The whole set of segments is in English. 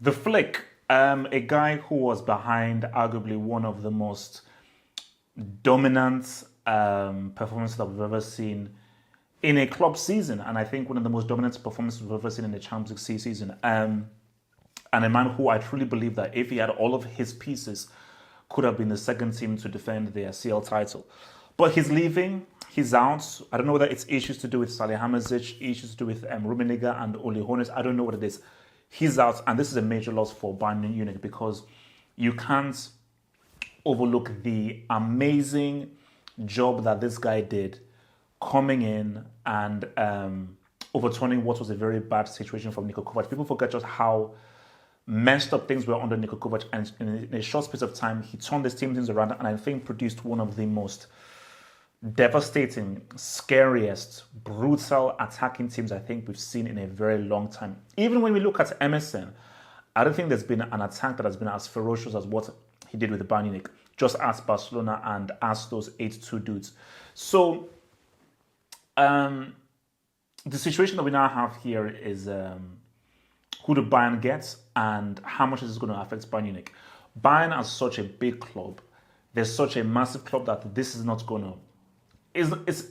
The Flick, a guy who was behind arguably one of the most dominant performances that we've ever seen in a club season, and I think one of the most dominant performances we've ever seen in the Champions League season. And a man who I truly believe that if he had all of his pieces, could have been the second team to defend the CL title. But he's leaving, he's out. I don't know whether it's issues to do with Salihamidzic, issues to do with Rummenigge and Uli Hoeneß. I don't know what it is. He's out, and this is a major loss for Bayern Munich because you can't overlook the amazing job that this guy did coming in and overturning what was a very bad situation from Niko Kovac. People forget just how messed up things were under Niko Kovac, and in a short space of time, he turned this team things around and I think produced one of the most devastating, scariest, brutal attacking teams I think we've seen in a very long time. Even when we look at Emerson, I don't think there's been an attack that has been as ferocious as what he did with Bayern Munich, just as Barcelona and as those 8-2 dudes. So, the situation that we now have here is who the Bayern gets and how much is this going to affect Bayern Munich. Bayern is such a big club. There's such a massive club that this is not going to... It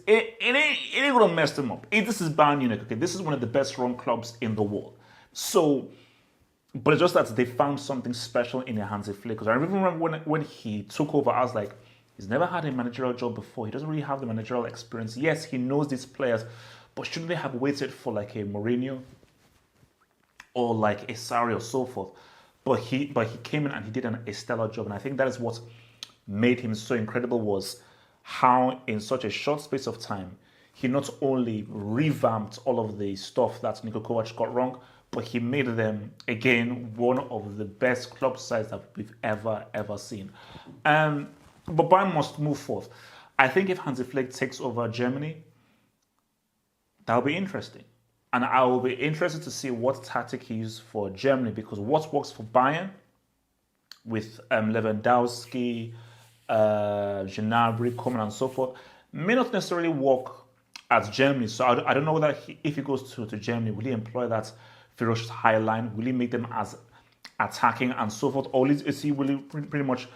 ain't going to mess them up. This is Bayern Munich, okay? This is one of the best run clubs in the world. So, but it's just that they found something special in Hansi Flick. Because I remember when he took over, I was like, he's never had a managerial job before. He doesn't really have the managerial experience. Yes, he knows these players, but shouldn't they have waited for like a Mourinho or like a Sarri or so forth? But he came in and he did a stellar job. And I think that is what made him so incredible, was how in such a short space of time, he not only revamped all of the stuff that Niko Kovac got wrong, but he made them, again, one of the best club sides that we've ever seen. But Bayern must move forth. I think if Hansi Flick takes over Germany, that'll be interesting. And I will be interested to see what tactic he uses for Germany, because what works for Bayern with Lewandowski, Gnabry, Coman and so forth may not necessarily work at Germany. So I don't know whether if he goes to Germany, will he employ that ferocious high line? Will he make them as attacking and so forth? Or is he will he pretty much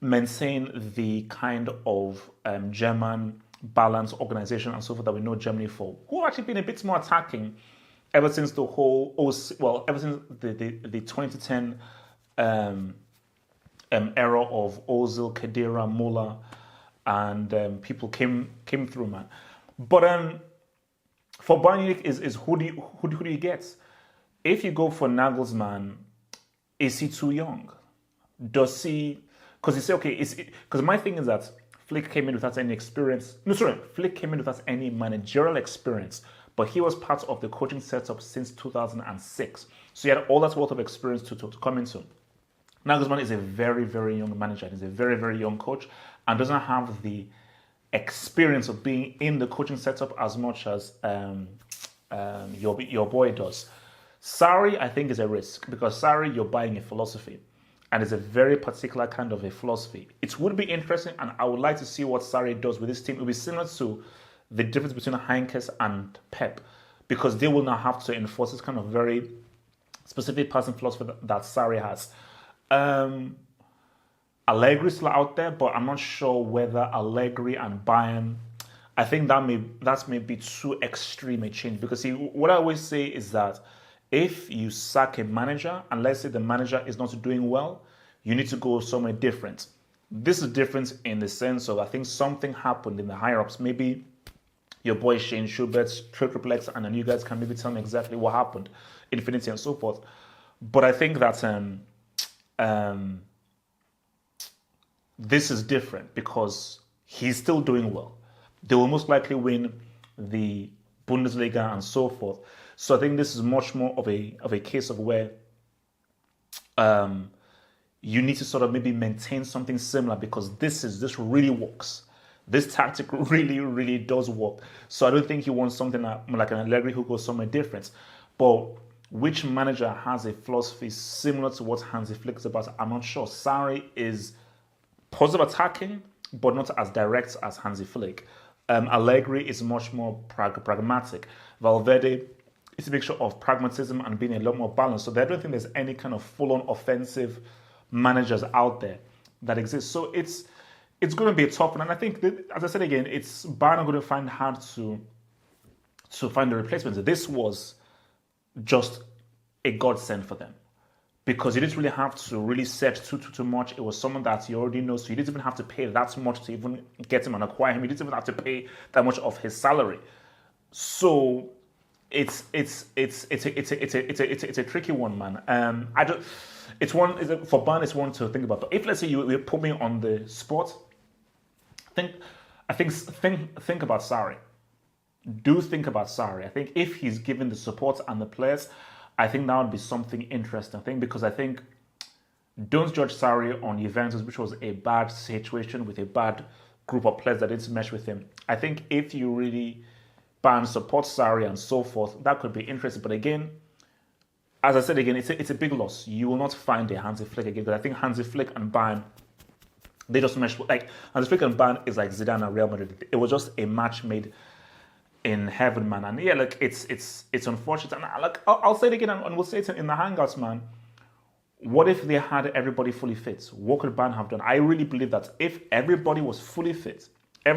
maintain the kind of German balanced organization and so forth that we know Germany for, who have actually been a bit more attacking ever since the whole, ever since the 2010 era of Ozil, Khedira, Muller, and people came through, man. But for Bayern Munich is who do you get? If you go for Nagelsmann, is he too young? Does he? Because you say, okay, because my thing is that Flick came in without any experience. Flick came in without any managerial experience, but he was part of the coaching setup since 2006. So he had all that worth of experience to come into. Nagelsmann is a very, very young manager. He's a very, very young coach and doesn't have the experience of being in the coaching setup as much as your boy does. Sarri, I think, is a risk because Sarri, you're buying a philosophy. And it's a very particular kind of a philosophy. It would be interesting, and I would like to see what Sarri does with this team. It will be similar to the difference between Heinkes and Pep, because they will now have to enforce this kind of very specific passing philosophy that Sarri has. Allegri is still out there, but I'm not sure whether Allegri and Bayern, I think that may be too extreme a change. Because see, what I always say is that if you sack a manager, and let's say the manager is not doing well, you need to go somewhere different. This is different in the sense of, I think something happened in the higher-ups. Maybe your boy Shane Schubert's triple X, and then you guys can maybe tell me exactly what happened, Infinity and so forth. But I think that this is different because he's still doing well. They will most likely win the Bundesliga and so forth. So I think this is much more of a case of where you need to sort of maybe maintain something similar, because this really works. This tactic really, really does work. So I don't think you want something like an Allegri who goes somewhere different. But which manager has a philosophy similar to what Hansi Flick is about? I'm not sure. Sarri is positive attacking, but not as direct as Hansi Flick. Allegri is much more pragmatic. Valverde It's a mixture of pragmatism and being a lot more balanced. So I don't think there's any kind of full-on offensive managers out there that exist. So it's going to be a tough one. And I think, that, as I said again, it's Bayern are going to find hard to find the replacements. This was just a godsend for them, because you didn't really have to really search too much. It was someone that you already know, so you didn't even have to pay that much to even get him and acquire him. You didn't even have to pay that much of his salary. So it's a tricky one, man. For Bayern, it's one to think about. But if, let's say, you put me on the spot, think about Sarri. Do think about Sarri. I think if he's given the support and the players, I think that would be something interesting. Because I think, don't judge Sarri on Juventus, which was a bad situation with a bad group of players that didn't mesh with him. I think if you really ban support Sarri and so forth, that could be interesting. But again, as I said again, it's a big loss. You will not find a Hansi Flick again, because I think Hansi Flick and Bayern, they just mesh. Like, Hansi Flick and Bayern is like Zidane and Real Madrid. It was just a match made in heaven, man. And yeah, like, it's unfortunate. And like, I'll say it again, and we'll say it in the Hangouts, man. What if they had everybody fully fit? What could Bayern have done? I really believe that if everybody was fully fit, there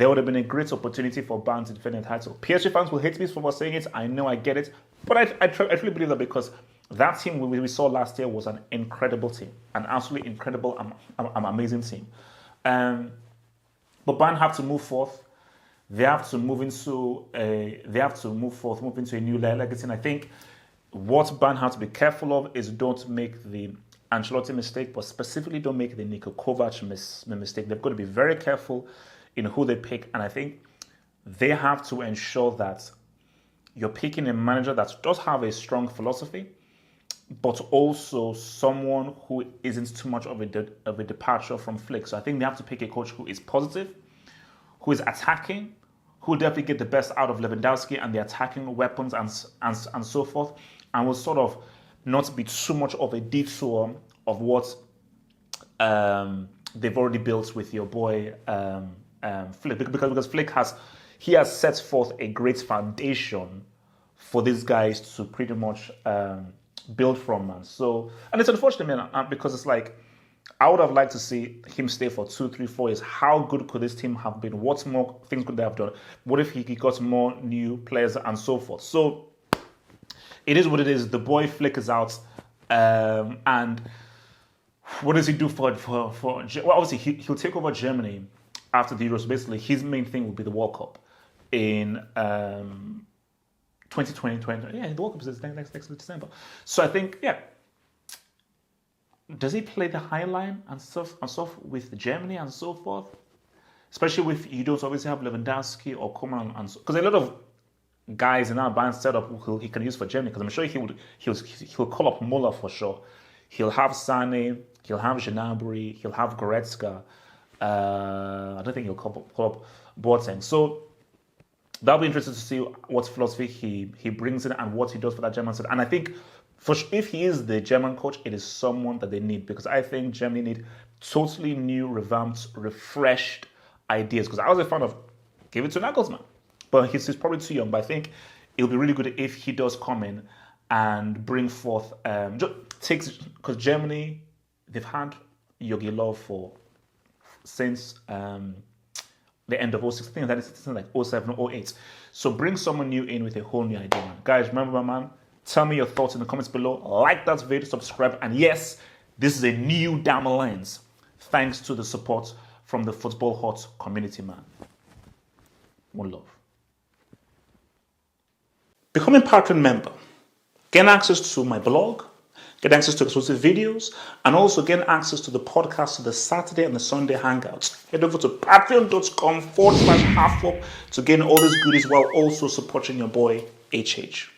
would have been a great opportunity for Bayern to defend the title. PSG fans will hate me for saying it. I know, I get it. But I truly believe that, because that team we saw last year was an incredible team. An absolutely incredible, amazing team. But Bayern have to move forth. They have to move into a new legacy. And I think what Bayern have to be careful of is don't make the Ancelotti mistake, but specifically don't make the Niko Kovac mistake. They've got to be very careful in who they pick. And I think they have to ensure that you're picking a manager that does have a strong philosophy, but also someone who isn't too much of a departure from Flick. So I think they have to pick a coach who is positive, who is attacking, who will definitely get the best out of Lewandowski and the attacking weapons and so forth, and will sort of not be too much of a detour of what they've already built with your boy Flick, because Flick has set forth a great foundation for these guys to pretty much build from, man. So, and it's unfortunate, man, because it's like, I would have liked to see him stay for 2, 3, 4 years. How good could this team have been? What more things could they have done? What if he got more new players and so forth? So it is what it is. The boy Flick is out, and what does he do for? Well, obviously he'll take over Germany after the Euros. Basically, his main thing will be the World Cup in 2020. Yeah, the World Cup is next December. So I think, yeah. Does he play the high line and stuff with Germany and so forth? Especially if you don't obviously have Lewandowski or Coman, and because a lot of guys in our Bayern setup he can use for Germany. Because I'm sure he'll call up Muller for sure. He'll have Sane, he'll have Gnabry, he'll have Goretzka. I don't think he'll call up Boateng. So that'll be interesting to see what philosophy he brings in and what he does for that German side. And I think, if he is the German coach, it is someone that they need, because I think Germany need totally new, revamped, refreshed ideas. Because I was a fan of, give it to Nagelsmann, but he's probably too young. But I think it'll be really good if he does come in and bring forth, because Germany, they've had Jogi Löw since the end of 06. I think that is like 07 or 08. So bring someone new in with a whole new idea, man. Guys, remember, man. Tell me your thoughts in the comments below. Like that video, subscribe, and yes, this is a new Dama Lens, thanks to the support from the Football Hot community, man. One love. Become a Patreon member. Gain access to my blog, get access to exclusive videos, and also gain access to the podcast, to the Saturday and the Sunday Hangouts. Head over to patreon.com/halfwop to gain all these goodies while also supporting your boy HH.